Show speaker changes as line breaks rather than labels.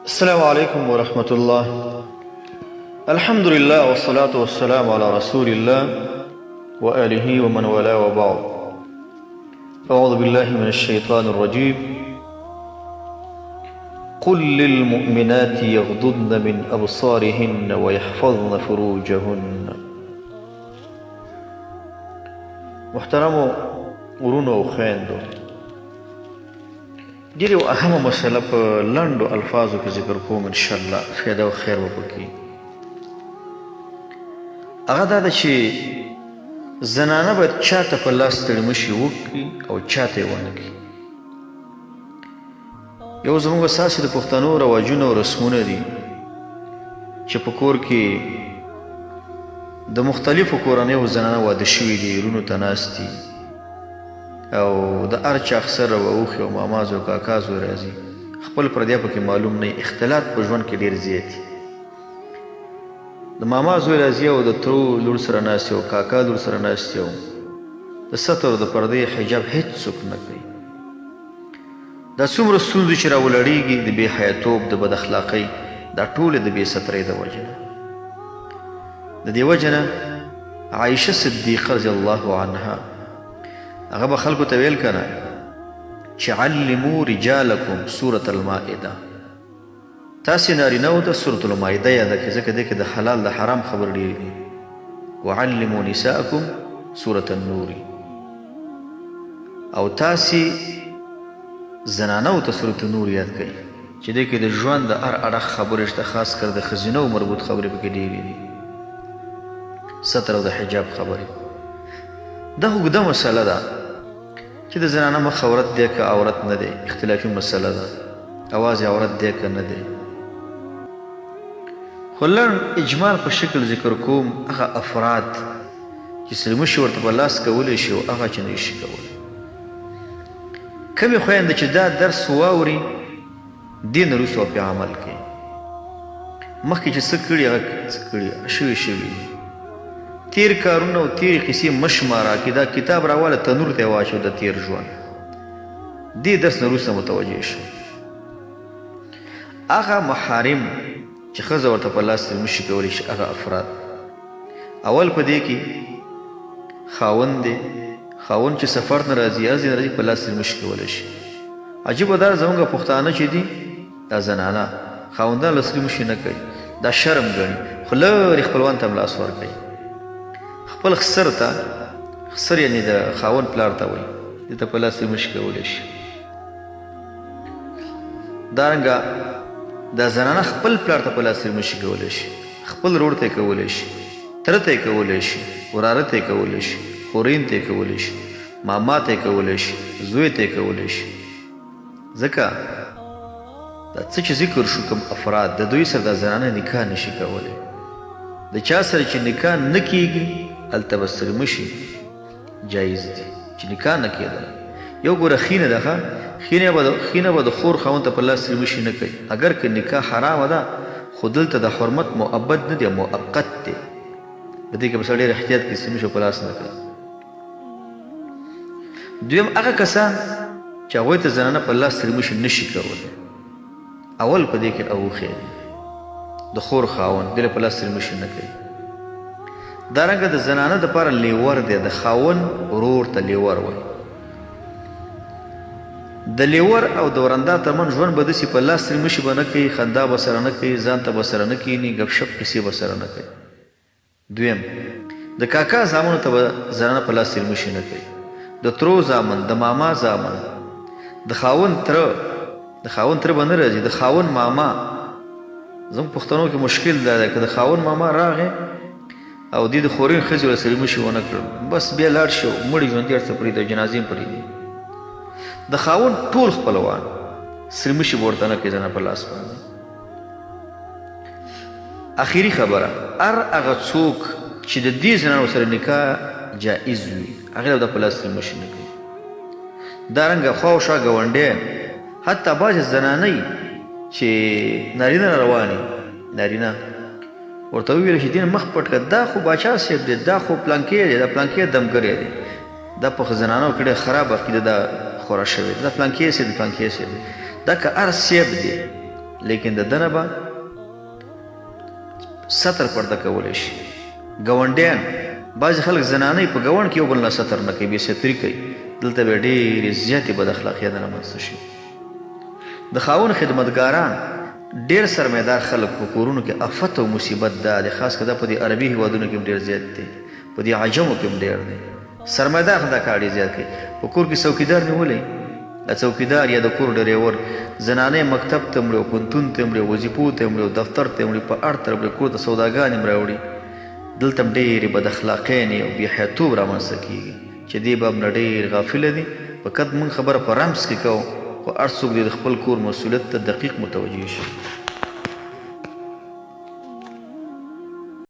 السلام عليكم ورحمة الله. الحمد لله والصلاة والسلام على رسول الله وآله ومن والاه وبعد. أعوذ بالله من الشيطان الرجيم. قل للمؤمنات يغضضن من أبصارهن ويحفظن فروجهن. محترم ورونو او خویندو، ډېرې اهمه مسله په لنډو الفاظو کې ذکر کوم انشاءالله، فایده او خیر به پکې. هغه دا ده چې زنانه باید چاته په لاس تړمشي وکړي او چاته یې ونه کړي. یو زموږ اساسي د پښتنو رواجونه او رسمونه دي چې په کور کې د مختلفو کورنیو زنانه واده شوي دي، رونو ته ناست دي او د هر چا اکثر او اوښې او مامازو او کاکازو راځي، خپل پردیا پکې معلوم نه، اختلاط په ژوند کې ډېر زیات دي. د ماما زوی راځي او د ترو لور سره ناست او کاکا لور سره ناست او د ستر د پردې حجاب هیڅ څوک نه کوي. دا څومره ستونزې چې راولړېږي د بې حیاتوب، د بد اخلاقۍ، دا ټولې د بې سترۍ د وجې نه. د دې وجې نه عایشه صدیقه رضی الله عنها هغه به خلکو ته ویل کنه چې علمو رجالکم سورة المائده، تاسې نارینهو ته سورة المائده یاده کړئ، ځکه دې کې د حلال د حرام خبر ډېر دي. وعلمو نساءکم سورة النور، او تاسې زنانو ته سورة النور یاد کړئ چې دې کې د ژوند د هر اړخ خبرې شته، خاص کر د ښځینو مربوط خبرې پکې ډېرې دي، ستر او د حجاب خبرې. دا اوږده مسله ده چې د زنانه مخ عورت دی که عورت نه دی، اختلافي مسله ده، اواز عورت دی که نه دی. خو لنډ اجمال په شکل ذکر کوم هغه افراد چې سلمشي ورته په لاس کولی شي او هغه چې نه شي کولی. کمې خویندې چې دا درس واوري دې نه وروسته پرې عمل کوي، مخکې چې څه کړي هغه څه کړي شوي تیر کارونه او تیرې قصې مشماره کې دا کتاب راواله تنور ته یې واچو د تیر ژوند. دې درس نه وروسته متوجه شو هغه محارم چې ښځه ورته په لاس نشي کولی شي، هغه افراد اول په دې کې خاوند دی. خاوند چې سفر نه راځي، هر ځای نه راځي، په لاس نشي کولی شي. عجیبه دا زموږ پښتانه چې دي دا زنانه خاوندان لاس نشي نه کوي، دا شرم ګڼي، خو لرې خپلوان ته هم لاس ورکوي. خپل خسر ته، خسر یعنې د خاوند پلار ته وایي، دې ته په لاس نشي کولی شي. دارنګه دا زنانه خپل پلار ته په لاس نشي کولی شي، خپل رور ته یې کولی شي، تره ته یې کولی شي، وراره ته یې کولی شي، خورین ته یې کولی شي، ماما ته یې کولی شي، زوی ته یې کولی شي. ځکه دا څه چې ذکر شو کوم افراد د دوی سره دا زنانه نکاح نشي کولی. د چا سره چې نکاح نه کیږي هلته به سلمشي جایز دي، چې نکاح نه کېدله. یو ګوره خینه ده، خینه به د خور خاوند ته په لاس سلمشي نه کوي، اگر که نکاح حرامه ده، خو دلته د حرمت مؤبد نه دی، مؤقت دی. په دې کې به سړی ډېر احتیاط کوي، سلمشي په لاس نه کوي. دویم هغه کسان چې هغوی ته زنانه په لاس سلمشي نشي کولی، اول په دې کې اوښې د خور خاوند دې په لاس سلمشي نه کوي. دارنګه د زنانه دپاره لیور دی، د خاوند ورور ته لیور وایي. د لیور او د ورندا ترمنځ ژوند به داسې په لاس سلمشي به نه کوي، خندا به سره نه کوي، ځان ته به سره نه کښېني، ګپ شپ کیسې به سره نه کوي. دویم د کاکا زامنو ته به زنانه په لاس سلمشي نه کوي، د ترو زامن، د ماما زامن، د خاوند تره به نه راځي، د خاوند ماما. زموږ پښتنو کې مشکل دا ده که د خاوند ماما راغی او دې د خورین ښځې له سلمشي ونه کړل، بس بیا لاړ شي، مړي ژوندي هر څه پرېږدي، جنازې هم پرېږدي. د خاوند ټول خپلوان سلمشي به ورته نه کوي زنه په لاس باندې. اخري خبره، هر هغه څوک چې د دې زنانو سره نکاح جایز وي هغې له په لاس سلمشي نه کوي. دارنګه خوا او شا ګاونډیان، حتی بعضې زنانۍ چې نارینه رواني، نارینه ورته وویل چې دین مخ پټ کړه، دا خو باچا صاحب دی، دا خو پلانکې دی، دا پلانکې دمګری دی، دا په زنانو کې ډېره خراب عقیده ده خوره شوې، دا پلانکې صاحب دی، پلانکې صاحب دی. دا که هر صاحب دی لیکن د ده نه به ستر پرده کولی شي. ګاونډیان بعضې خلک زنانۍ په ګاونډ کې یو بل نه ستر نه کوي، بې ستري کوي. دلته به ډېرې زیاتې بد اخلاقیات رامنځته شي. د خاوند خدمتګاران ډېر سرمایدار خلک په کورونو کې افت او مصیبت دا دی، خاص که دا په دې عربي هېوادونو کې هم ډېر زیات دی، په دې عجمو کې هم ډېر دی. سرمایدار دا کار ډېر زیات کوي. په کور کې څوکیدار نیولی، څوکیدار یا د کور ډریور زنانې مکتب ته مړي او پوهنتون ته مړي، وظیفو ته مړي او دفتر ته مړي، په هر طرف مړي، کور ته سوداګانې هم راوړي. دلته هم ډېرې بد اخلاقیانې او بېحیاتوب رامنځته کېږي چې دې باب نه ډېر غافله دي. فقط موږ خبره په رمز کې کوو، خو هر څوک دې د خپل کور مسؤلیت ته دقیق متوجه شي.